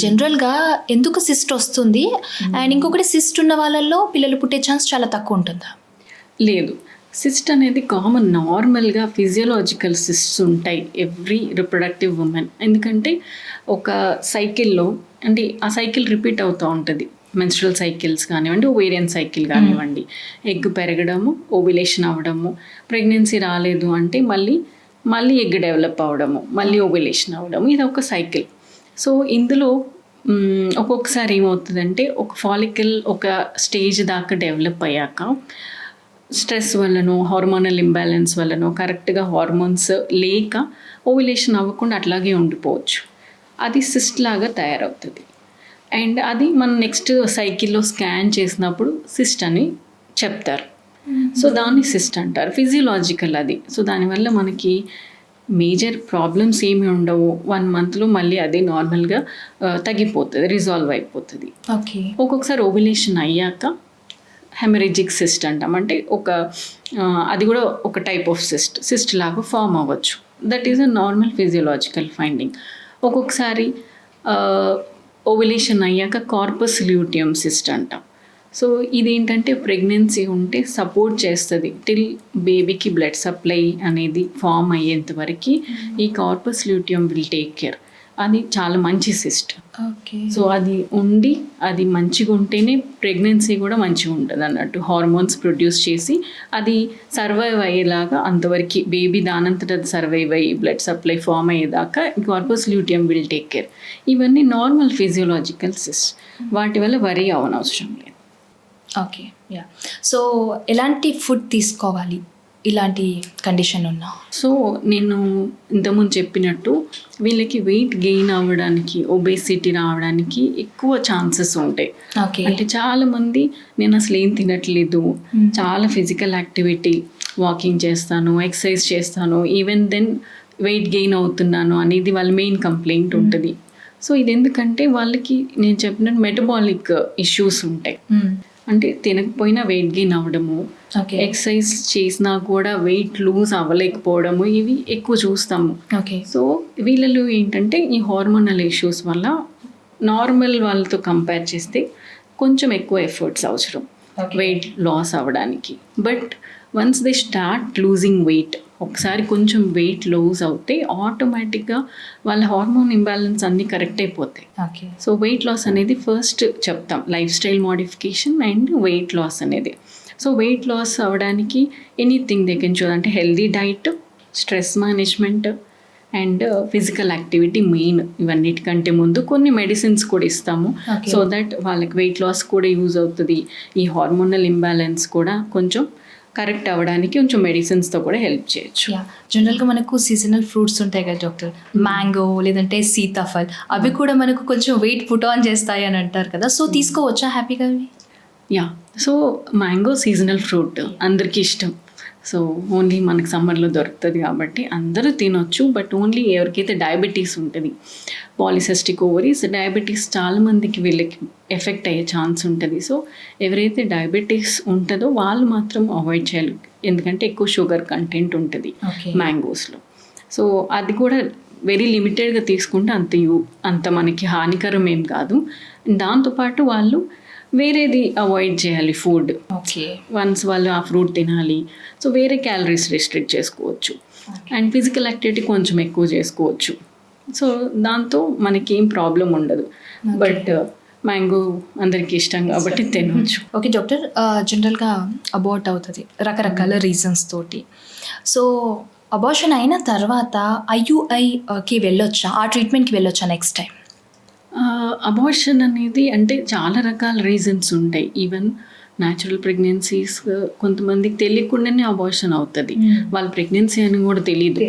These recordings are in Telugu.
జనరల్‌గా ఎందుకు సిస్ట్ వస్తుంది? అండ్ ఇంకొకటి సిస్ట్ ఉన్న వాళ్ళల్లో పిల్లలు పుట్టే ఛాన్స్ చాలా తక్కువ ఉంటుందా? లేదు. సిస్ట్ అనేది కామన్ నార్మల్‌గా ఫిజియోలాజికల్ సిస్ట్స్ ఉంటాయి ఎవ్రీ రిప్రొడక్టివ్ వుమెన్. ఎందుకంటే ఒక సైకిల్‌లో అంటే ఆ సైకిల్ రిపీట్ అవుతూ ఉంటది. మెన్స్ట్రువల్ సైకిల్స్ కానివ్వండి, ఓవేరియన్ సైకిల్ కానివ్వండి. ఎగ్ పెరగడము, ఓవ్యులేషన్ అవ్వడము, ప్రెగ్నెన్సీ రాలేదు అంటే మళ్ళీ ఎగ్ డెవలప్ అవ్వడము, మళ్ళీ ఓవ్యులేషన్ అవ్వడము. ఇది ఒక సైకిల్. సో ఇందులో ఒక్కొక్కసారి ఏమవుతుందంటే ఒక ఫాలికల్ ఒక స్టేజ్ దాకా డెవలప్ అయ్యాక స్ట్రెస్ వల్లనో హార్మోనల్ ఇంబ్యాలెన్స్ వల్లనో కరెక్ట్గా హార్మోన్స్ లేక ఓవ్యులేషన్ అవ్వకుండా అట్లాగే ఉండిపోవచ్చు. అది సిస్ట్ లాగా తయారవుతుంది. అండ్ అది మనం నెక్స్ట్ సైకిల్లో స్కాన్ చేసినప్పుడు సిస్ట్ అని చెప్తారు. సో దాన్ని సిస్ట్ అంటారు. ఫిజియోలాజికల్ అది. సో దానివల్ల మనకి మేజర్ ప్రాబ్లమ్స్ ఏమి ఉండవు. 1 monthలో మళ్ళీ అదే నార్మల్గా తగ్గిపోతుంది, రిజాల్వ్ అయిపోతుంది. ఓకే. ఒక్కొక్కసారి ఓవ్యులేషన్ అయ్యాక హెమరేజిక్ సిస్ట్ అంటాం. అంటే అది కూడా ఒక టైప్ ఆఫ్ సిస్ట్ లాగా ఫామ్ అవ్వచ్చు. That is a normal physiological finding. ఒక్కొక్కసారి ఓవ్యులేషన్ అయ్యాక కార్పస్ ల్యూటియం సిస్ట్ అంటాం. సో ఇదేంటంటే ప్రెగ్నెన్సీ ఉంటే సపోర్ట్ చేస్తుంది టిల్ బేబీకి బ్లడ్ సప్లై అనేది ఫామ్ అయ్యేంత వరకు ఈ corpus luteum will take care. అది చాలా మంచి సిస్ట్. ఓకే. సో అది మంచిగా ఉంటేనే ప్రెగ్నెన్సీ కూడా మంచిగా ఉంటుంది అన్నట్టు. హార్మోన్స్ ప్రొడ్యూస్ చేసి అది సర్వైవ్ అయ్యేలాగా అంతవరకు బేబీ దానంతట అది సర్వైవ్ అయ్యి బ్లడ్ సప్లై ఫామ్ అయ్యేదాకా corpus luteum will take care. ఇవన్నీ నార్మల్ ఫిజియోలాజికల్ సిస్ట్. వాటి వల్ల వరీ అవనవసరం లేదు. ఓకే. యా. సో ఎలాంటి ఫుడ్ తీసుకోవాలి ఇలాంటి కండిషన్ ఉన్నా? సో నేను ఇంతకుముందు చెప్పినట్టు వీళ్ళకి వెయిట్ గెయిన్ అవ్వడానికి, ఒబేసిటీ రావడానికి ఎక్కువ ఛాన్సెస్ ఉంటాయి. ఓకే. అంటే చాలామంది నేను అసలు ఏం తినట్లేదు, చాలా ఫిజికల్ యాక్టివిటీ, వాకింగ్ చేస్తాను, ఎక్సర్సైజ్ చేస్తాను, ఈవెన్ దెన్ వెయిట్ గెయిన్ అవుతున్నాను అనేది వాళ్ళ మెయిన్ కంప్లైంట్ ఉంటుంది. సో ఇది ఎందుకంటే వాళ్ళకి నేను చెప్పినట్టు మెటబాలిక్ ఇష్యూస్ ఉంటాయి. అంటే తినకపోయినా వెయిట్ గెయిన్ అవ్వడము, ఎక్సర్సైజ్ చేసినా కూడా వెయిట్ లూజ్ అవ్వలేకపోవడము, ఇవి ఎక్కువ చూస్తాము. ఓకే. సో వీళ్ళలో ఏంటంటే ఈ హార్మోనల్ ఇష్యూస్ వల్ల నార్మల్ వాళ్ళతో కంపేర్ చేస్తే కొంచెం ఎక్కువ ఎఫర్ట్స్ అవసరం వెయిట్ లాస్ అవ్వడానికి. But once they start losing weight, ఒకసారి కొంచెం వెయిట్ లూజ్ అవుతే ఆటోమేటిక్గా వాళ్ళ హార్మోన్ ఇంబ్యాలెన్స్ అన్నీ కరెక్ట్ అయిపోతాయి. ఓకే. సో వెయిట్ లాస్ అనేది ఫస్ట్ చెప్తాం, life style modification and weight loss అనేది. సో వెయిట్ లాస్ అవ్వడానికి ఎనీథింగ్ దే కెన్ చూస్. అంటే healthy diet, stress management and physical activity main. ఇవన్నిటికంటే ముందు కొన్ని మెడిసిన్స్ కూడా ఇస్తాము. సో దట్ వాళ్ళకి వెయిట్ లాస్ కూడా యూజ్ అవుతుంది. ఈ హార్మోనల్ ఇంబ్యాలెన్స్ కూడా కొంచెం కరెక్ట్ అవ్వడానికి కొంచెం మెడిసిన్స్తో కూడా హెల్ప్ చేయొచ్చు. జనరల్గా మనకు సీజనల్ ఫ్రూట్స్ ఉంటాయి కదా డాక్టర్, మ్యాంగో లేదంటే సీతాఫల్, అవి కూడా మనకు కొంచెం వెయిట్ పుట్ ఆన్ చేస్తాయి అని అంటారు కదా. సో తీసుకోవచ్చా హ్యాపీగా అవి? సో మ్యాంగో సీజనల్ ఫ్రూట్ అందరికీ ఇష్టం. సో ఓన్లీ మనకు సమ్మర్లో దొరుకుతుంది కాబట్టి అందరూ తినొచ్చు. బట్ ఓన్లీ ఎవరికైతే డయాబెటీస్ ఉంటుంది, పాలిసిస్టిక్ ఓవరీస్, డయాబెటీస్ చాలామందికి వీళ్ళకి ఎఫెక్ట్ అయ్యే ఛాన్స్ ఉంటుంది. సో ఎవరైతే డయాబెటీస్ ఉంటుందో వాళ్ళు మాత్రం అవాయిడ్ చేయాలి. ఎందుకంటే ఎక్కువ షుగర్ కంటెంట్ ఉంటుంది మ్యాంగోస్లో. సో అది కూడా వెరీ లిమిటెడ్గా తీసుకుంటే అంత మనకి హానికరం ఏం కాదు. దాంతోపాటు వాళ్ళు వేరేది అవాయిడ్ చేయాలి ఫుడ్. ఓకే. వన్స్ వాళ్ళు ఆ ఫ్రూట్ తినాలి. సో వేరే క్యాలరీస్ రెస్ట్రిక్ట్ చేసుకోవచ్చు. అండ్ ఫిజికల్ యాక్టివిటీ కొంచెం ఎక్కువ చేసుకోవచ్చు. సో దాంతో మనకి ఏం ప్రాబ్లం ఉండదు. బట్ మ్యాంగో అందరికీ ఇష్టం కాబట్టి తినవచ్చు. ఓకే డాక్టర్, జనరల్గా అబార్ట్ అవుతుంది రకరకాల రీజన్స్ తోటి. సో అబార్షన్ అయిన తర్వాత IUIకి వెళ్ళొచ్చా, ఆ ట్రీట్మెంట్కి వెళ్ళొచ్చా నెక్స్ట్ టైం? అబార్షన్ అనేది అంటే చాలా రకాల రీజన్స్ ఉంటాయి. ఈవెన్ న్యాచురల్ ప్రెగ్నెన్సీస్ కొంతమందికి తెలియకుండానే అబార్షన్ అవుతుంది. వాళ్ళ ప్రెగ్నెన్సీ అని కూడా తెలియదు.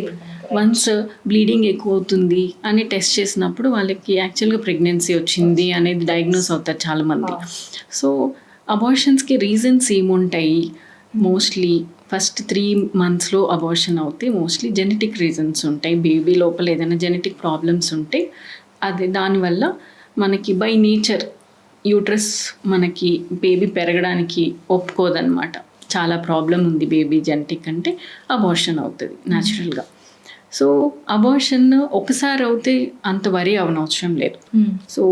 వన్స్ బ్లీడింగ్ ఎక్కువ అవుతుంది అని టెస్ట్ చేసినప్పుడు వాళ్ళకి యాక్చువల్గా ప్రెగ్నెన్సీ వచ్చింది అనేది డయాగ్నోస్ అవుతారు చాలామంది. సో అబార్షన్స్కి రీజన్స్ ఏముంటాయి? మోస్ట్లీ ఫస్ట్ 3 monthsలో అబార్షన్ అవుతే మోస్ట్లీ జెనెటిక్ రీజన్స్ ఉంటాయి. బేబీ లోపల ఏదైనా జెనెటిక్ ప్రాబ్లమ్స్ ఉంటే అది దానివల్ల మనకి బై నేచర్ యూట్రస్ మనకి బేబీ పెరగడానికి ఒప్పుకోదన్నమాట. చాలా ప్రాబ్లం ఉంది బేబీ జెనెటిక్ అంటే అబార్షన్ అవుతుంది న్యాచురల్గా. సో అబార్షన్ ఒకసారి అవుతే అంత వరి అవనవసరం లేదు. సో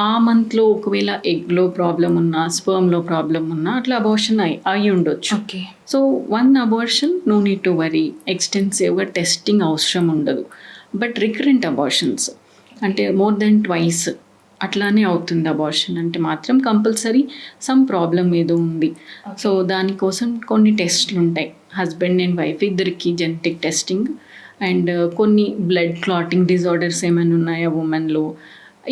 ఆ మంత్లో ఒకవేళ ఎగ్లో ప్రాబ్లం ఉన్నా, స్పర్మ్లో ప్రాబ్లం ఉన్నా అట్లా అబార్షన్ అయి ఉండొచ్చు. Okay. So one abortion no need to worry, ఎక్స్టెన్సివ్గా టెస్టింగ్ అవసరం ఉండదు. బట్ రికరెంట్ అబార్షన్స్ అంటే మోర్ దెన్ ట్వైస్ అట్లానే అవుతుంది అబార్షన్ అంటే మాత్రం కంపల్సరీ సమ్ ప్రాబ్లం ఏదో ఉంది. సో దానికోసం కొన్ని టెస్ట్లు ఉంటాయి. హస్బెండ్ అండ్ వైఫ్ ఇద్దరికి జెనెటిక్ టెస్టింగ్ అండ్ కొన్ని బ్లడ్ క్లాటింగ్ డిజార్డర్స్ ఏమైనా ఉన్నాయా ఉమెన్లో,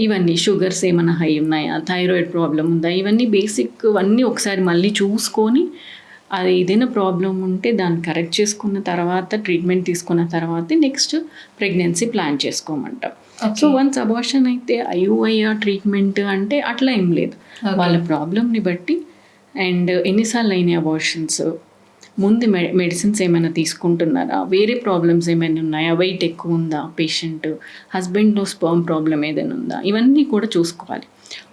ఇవన్నీ షుగర్స్ ఏమైనా హై ఉన్నాయా, థైరాయిడ్ ప్రాబ్లం ఉందా, ఇవన్నీ బేసిక్ అన్నీ ఒకసారి మళ్ళీ చూసుకొని అది ఏదైనా ప్రాబ్లం ఉంటే దాన్ని కరెక్ట్ చేసుకున్న తర్వాత ట్రీట్మెంట్ తీసుకున్న తర్వాతే నెక్స్ట్ ప్రెగ్నెన్సీ ప్లాన్ చేసుకోమంటాం. సో వన్స్ అబార్షన్ అయితే ఐయుఐఆర్ ట్రీట్మెంట్ అంటే అట్లా ఏం లేదు. వాళ్ళ ప్రాబ్లమ్ని బట్టి అండ్ ఎన్నిసార్లు అయినాయి అబార్షన్స్, ముందు మెడిసిన్స్ ఏమైనా తీసుకుంటున్నారా, వేరే ప్రాబ్లమ్స్ ఏమైనా ఉన్నాయా, వెయిట్ ఎక్కువ ఉందా పేషెంట్, హస్బెండ్లో స్పర్మ్ ప్రాబ్లం ఏదైనా ఉందా, ఇవన్నీ కూడా చూసుకోవాలి.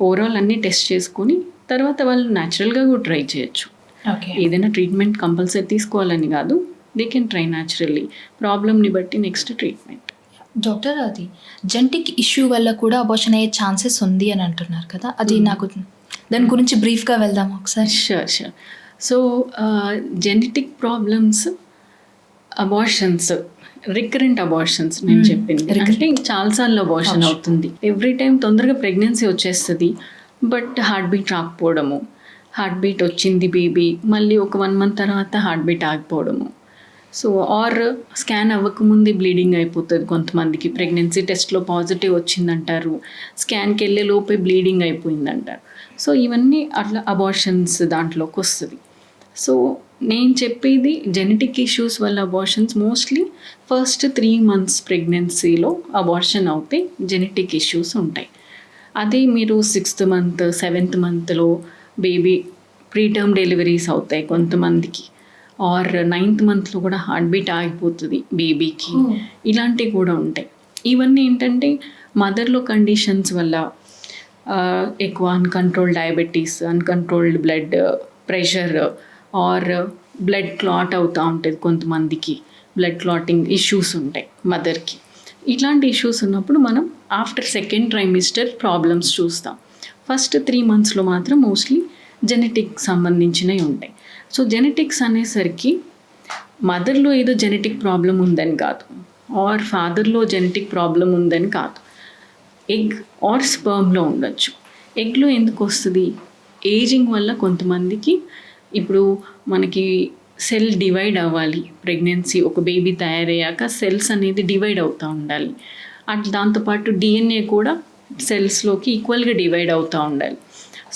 ఓవరాల్ అన్నీ టెస్ట్ చేసుకుని తర్వాత వాళ్ళు న్యాచురల్గా కూడా ట్రై చేయొచ్చు. ఏదైనా ట్రీట్మెంట్ కంపల్సరీ తీసుకోవాలని కాదు, దే కెన్ ట్రై న్యాచురల్లీ, ప్రాబ్లమ్ని బట్టి నెక్స్ట్ ట్రీట్మెంట్. డాక్టర్, అది జెనెటిక్ ఇష్యూ వల్ల కూడా అబార్షన్ అయ్యే ఛాన్సెస్ ఉంది అని అంటున్నారు కదా, అది నాకు దాని గురించి బ్రీఫ్గా వెళ్దాం ఒకసారి. Sure. So genetic problems, abortions, recurrent abortions నేను చెప్పింది అంటే చాలాసార్లు అబార్షన్ అవుతుంది. ఎవ్రీ టైం తొందరగా ప్రెగ్నెన్సీ వచ్చేస్తుంది, బట్ హార్ట్ బీట్ రాకపోవడము, హార్ట్ బీట్ వచ్చింది బేబీ మళ్ళీ ఒక 1 month తర్వాత హార్ట్ బీట్ ఆగిపోవడము. సో ఆర్ స్కాన్ అవ్వకముందే బ్లీడింగ్ అయిపోతుంది కొంతమందికి. ప్రెగ్నెన్సీ టెస్ట్లో పాజిటివ్ వచ్చిందంటారు, స్కాన్కి వెళ్ళే లోపే బ్లీడింగ్ అయిపోయిందంటారు. సో ఇవన్నీ అట్లా అబార్షన్స్ దాంట్లోకి వస్తుంది. సో నేను చెప్పేది జెనెటిక్ ఇష్యూస్ వల్ల అబార్షన్స్ మోస్ట్లీ ఫస్ట్ 3 months ప్రెగ్నెన్సీలో అబార్షన్ అవుతే జెనెటిక్ ఇష్యూస్ ఉంటాయి. అదే మీరు 6th month 7th monthలో బేబీ ప్రీటర్మ్ డెలివరీస్ అవుతాయి కొంతమందికి, ఆర్ 9th monthలో కూడా హార్ట్ బీట్ ఆగిపోతుంది బేబీకి, ఇలాంటివి కూడా ఉంటాయి. ఇవన్నీ ఏంటంటే మదర్లో కండిషన్స్ వల్ల ఎక్కువ uncontrolled diabetes, uncontrolled blood pressure or blood clot అవుతూ ఉంటుంది కొంతమందికి, బ్లడ్ క్లాటింగ్ ఇష్యూస్ ఉంటాయి మదర్కి. ఇట్లాంటి ఇష్యూస్ ఉన్నప్పుడు మనం ఆఫ్టర్ 2nd trimester ప్రాబ్లమ్స్ చూస్తాం. ఫస్ట్ 3 monthsలో మాత్రం మోస్ట్లీ జెనెటిక్ సంబంధించినవి ఉంటాయి. సో జెనెటిక్స్ అనేసరికి మదర్లో ఏదో జెనెటిక్ ప్రాబ్లం ఉందని కాదు, ఆర్ ఫాదర్లో జెనెటిక్ ప్రాబ్లం ఉందని కాదు, ఎగ్ ఆర్ స్పర్మ్లో ఉండొచ్చు. ఎగ్లో ఎందుకు వస్తుంది, ఏజింగ్ వల్ల కొంతమందికి ఇప్పుడు మనకి సెల్ డివైడ్ అవ్వాలి, ప్రెగ్నెన్సీ ఒక బేబీ తయారయ్యాక సెల్స్ అనేది డివైడ్ అవుతూ ఉండాలి. అట్లా దాంతోపాటు డిఎన్ఏ కూడా సెల్స్లోకి ఈక్వల్గా డివైడ్ అవుతూ ఉండాలి.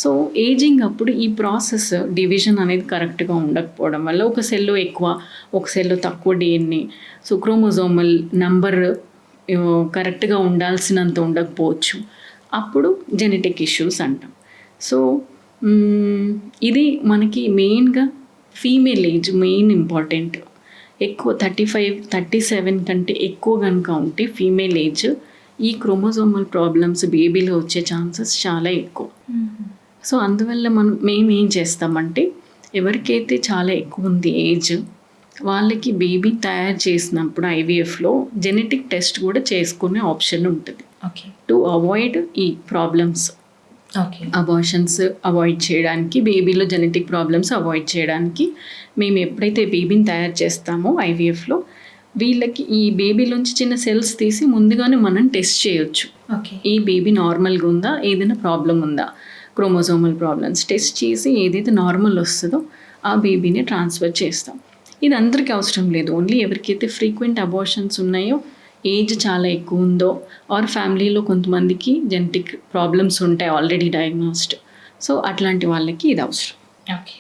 సో ఏజింగ్ అప్పుడు ఈ ప్రాసెస్ డివిజన్ అనేది కరెక్ట్గా ఉండకపోవడం వల్ల ఒక సెల్లో ఎక్కువ, ఒక సెల్లో తక్కువ డిఎన్ఏ, సో క్రోమోజోమల్ నంబర్ కరెక్ట్గా ఉండాల్సినంత ఉండకపోవచ్చు, అప్పుడు జెనెటిక్ ఇష్యూస్ అంటాం. సో ఇది మనకి మెయిన్గా ఫీమేల్ ఏజ్ మెయిన్ ఇంపార్టెంట్. ఎక్కువ 35, 37 కంటే ఎక్కువ కనుక ఉంటే ఫీమేల్ ఏజ్, ఈ క్రోమోజోమల్ ప్రాబ్లమ్స్ బేబీలో వచ్చే ఛాన్సెస్ చాలా ఎక్కువ. సో అందువల్ల మేము ఏం చేస్తామంటే ఎవరికైతే చాలా ఎక్కువ ఉంది ఏజ్ వాళ్ళకి బేబీ తయారు చేసినప్పుడు ఐవీఎఫ్లో జెనెటిక్ టెస్ట్ కూడా చేసుకునే ఆప్షన్ ఉంటుంది. ఓకే. టు అవాయిడ్ ఈ ప్రాబ్లమ్స్, అబార్షన్స్ అవాయిడ్ చేయడానికి, బేబీలో జెనెటిక్ ప్రాబ్లమ్స్ అవాయిడ్ చేయడానికి మేము ఎప్పుడైతే బేబీని తయారు చేస్తామో ఐవీఎఫ్లో వీళ్ళకి ఈ బేబీలోంచి చిన్న సెల్స్ తీసి ముందుగానే మనం టెస్ట్ చేయొచ్చు. ఈ బేబీ నార్మల్గా ఉందా, ఏదైనా ప్రాబ్లం ఉందా, క్రోమోజోమల్ ప్రాబ్లమ్స్ టెస్ట్ చేసి ఏదైతే నార్మల్ వస్తుందో ఆ బేబీని ట్రాన్స్ఫర్ చేస్తాం. ఇది అందరికీ అవసరం లేదు, ఓన్లీ ఎవరికైతే ఫ్రీక్వెంట్ అబార్షన్స్ ఉన్నాయో, ఏజ్ చాలా ఎక్కువ ఉందో, ఆర్ ఫ్యామిలీలో కొంతమందికి జెనెటిక్ ప్రాబ్లమ్స్ ఉంటాయి ఆల్రెడీ డయాగ్నోస్డ్, సో అట్లాంటి వాళ్ళకి ఇది అవసరం. ఓకే.